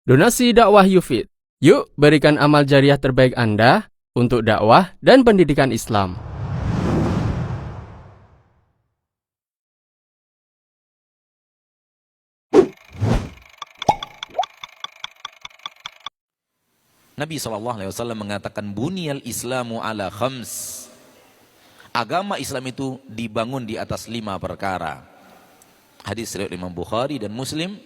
Donasi dakwah Yufid. Yuk berikan amal jariah terbaik Anda untuk dakwah dan pendidikan Islam. Nabi SAW mengatakan buniyal Islamu ala khams. Agama Islam itu dibangun di atas 5 perkara. Hadis riwayat Imam Bukhari dan Muslim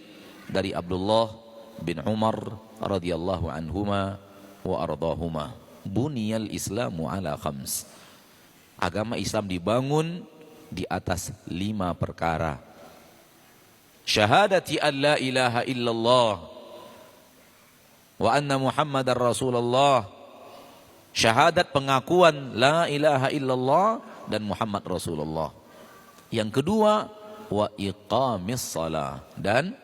dari Abdullah bin Umar radhiyallahu anhuma wa ardahuma. Buniyal Islamu ala khams. Agama Islam dibangun di atas 5 perkara. Syahadati an la ilaha illallah wa anna Muhammadar Rasulullah. Syahadat pengakuan la ilaha illallah dan Muhammad Rasulullah. Yang kedua, wa iqamis salah, dan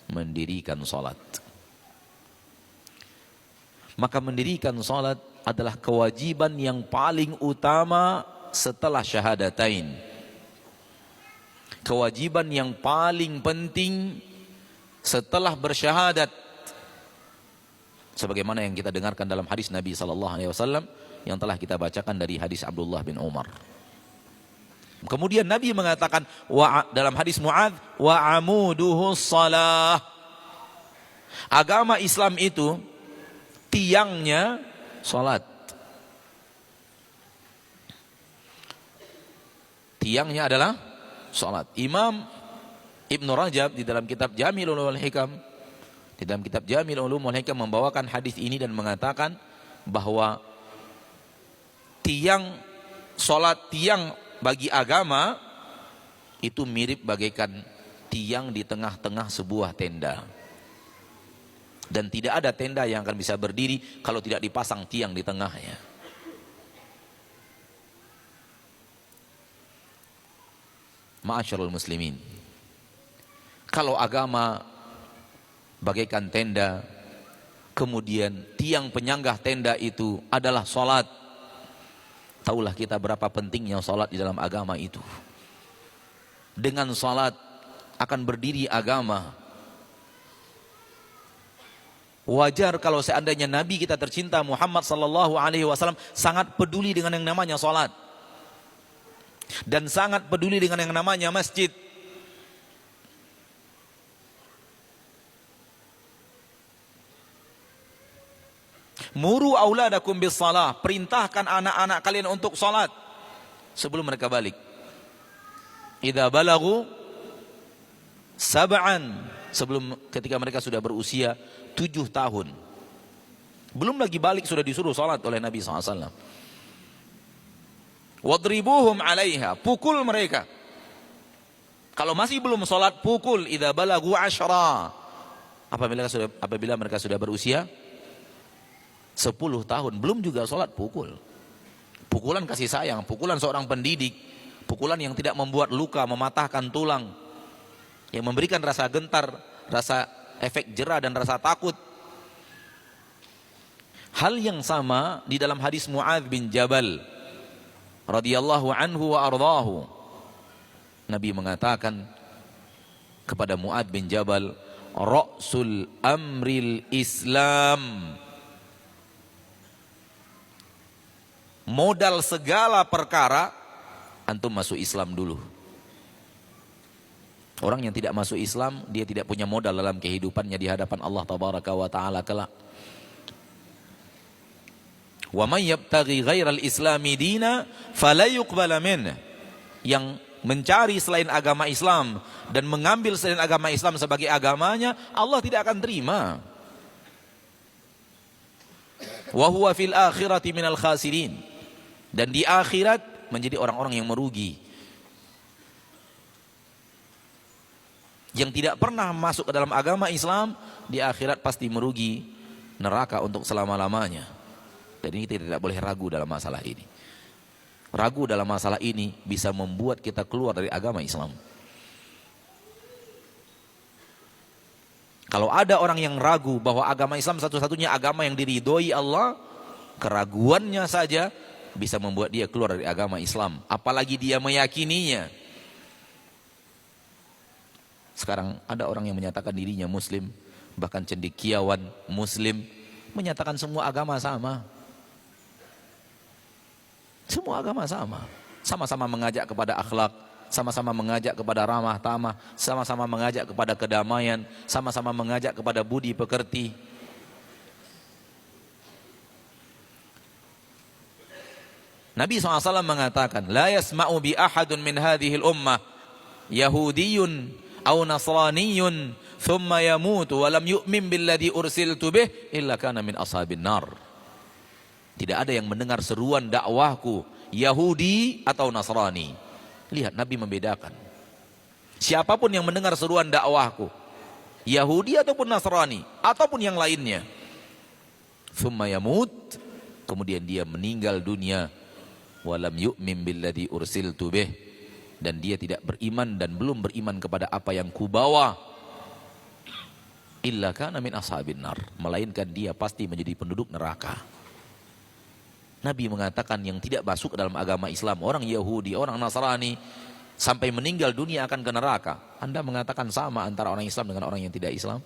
mendirikan salat. Maka mendirikan salat adalah kewajiban yang paling utama setelah syahadatain. Kewajiban yang paling penting setelah bersyahadat. Sebagaimana yang kita dengarkan dalam hadis Nabi SAW yang telah kita bacakan dari hadis Abdullah bin Umar. Kemudian Nabi mengatakan dalam hadis Mu'adz, wa amuduhu shalah. Agama Islam itu tiangnya salat. Tiangnya adalah salat. Imam Ibn Rajab di dalam kitab Jami'ul Ulumul Hikam, di dalam kitab Jami'ul Ulumul Hikam membawakan hadis ini dan mengatakan bahwa tiang salat, tiang bagi agama itu mirip bagaikan tiang di tengah-tengah sebuah tenda. Dan tidak ada tenda yang akan bisa berdiri kalau tidak dipasang tiang di tengahnya. Ma'asyarul muslimin, kalau agama bagaikan tenda, kemudian tiang penyanggah tenda itu adalah salat, taulah kita berapa pentingnya salat di dalam agama itu. Dengan salat akan berdiri agama. Wajar kalau seandainya Nabi kita tercinta Muhammad SAW sangat peduli dengan yang namanya salat dan sangat peduli dengan yang namanya masjid. Muru auladakum bis salah, perintahkan anak-anak kalian untuk salat sebelum mereka balik. Idza balagu sab'an, sebelum ketika mereka sudah berusia 7 tahun. Belum lagi balik sudah disuruh salat oleh Nabi SAW. Wadribuhum 'alaiha, pukul mereka. Kalau masih belum salat, pukul. Idza balagu 10, apabila mereka sudah berusia 10 tahun, belum juga sholat, pukul. Pukulan kasih sayang, pukulan seorang pendidik, pukulan yang tidak membuat luka, mematahkan tulang, yang memberikan rasa gentar, rasa efek jera dan rasa takut. Hal yang sama di dalam hadis Mu'adz bin Jabal radhiyallahu anhu wa ardhahu. Nabi mengatakan kepada Mu'adz bin Jabal, ra'sul amril Islam, modal segala perkara antum masuk Islam dulu. Orang yang tidak masuk Islam, dia tidak punya modal dalam kehidupannya di hadapan Allah tabaraka wa taala kelak. Wa may yabtaghi ghairal islami dina fala yuqbala min. Yang mencari selain agama Islam dan mengambil selain agama Islam sebagai agamanya, Allah tidak akan terima. Wa huwa fil akhirati minal khasirin, dan di akhirat menjadi orang-orang yang merugi. Yang tidak pernah masuk ke dalam agama Islam, di akhirat pasti merugi, neraka untuk selama-lamanya. Dan ini tidak boleh ragu dalam masalah ini. Ragu dalam masalah ini bisa membuat kita keluar dari agama Islam. Kalau ada orang yang ragu bahwa agama Islam satu-satunya agama yang diridhoi Allah, keraguannya saja bisa membuat dia keluar dari agama Islam, apalagi dia meyakininya. Sekarang ada orang yang menyatakan dirinya muslim, bahkan cendekiawan muslim menyatakan semua agama sama. Semua agama sama. Sama-sama mengajak kepada akhlak, sama-sama mengajak kepada ramah tamah, sama-sama mengajak kepada kedamaian, sama-sama mengajak kepada budi pekerti. Nabi SAW mengatakan, la yasma'u bi ahadun min hadhil ummah Yahudiyun aw Nasraniyun thumma yamutu wa lam yu'min billadhi ursiltu bih illa kana min ashabin nar. Tidak ada yang mendengar seruan dakwahku Yahudi atau Nasrani. Lihat, Nabi membedakan. Siapapun yang mendengar seruan dakwahku Yahudi ataupun Nasrani ataupun yang lainnya, thumma yamut, kemudian dia meninggal dunia, walam yu'min billadhi ursiltu bih, dan dia tidak beriman dan belum beriman kepada apa yang kubawa, illa kana min ashabin nar, melainkan dia pasti menjadi penduduk neraka. Nabi mengatakan yang tidak masuk ke dalam agama Islam, orang Yahudi, orang Nasrani, sampai meninggal dunia akan ke neraka. Anda mengatakan sama antara orang Islam dengan orang yang tidak Islam?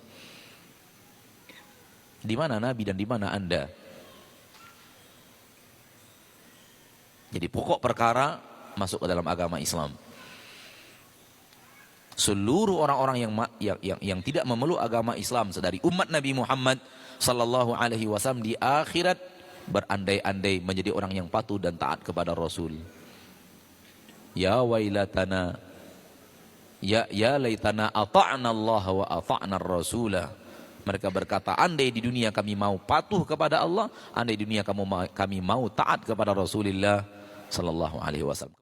Di mana Nabi dan di mana Anda? Jadi pokok perkara masuk ke dalam agama Islam. Seluruh orang-orang yang tidak memeluk agama Islam dari umat Nabi Muhammad sallallahu alaihi wasallam di akhirat berandai-andai menjadi orang yang patuh dan taat kepada Rasul. Ya wailatana, ya laitana ata'na Allah wa ata'na Rasulah. Mereka berkata, andai di dunia kami mau patuh kepada Allah, andai di dunia kami mau taat kepada Rasulullah sallallahu alaihi wasallam.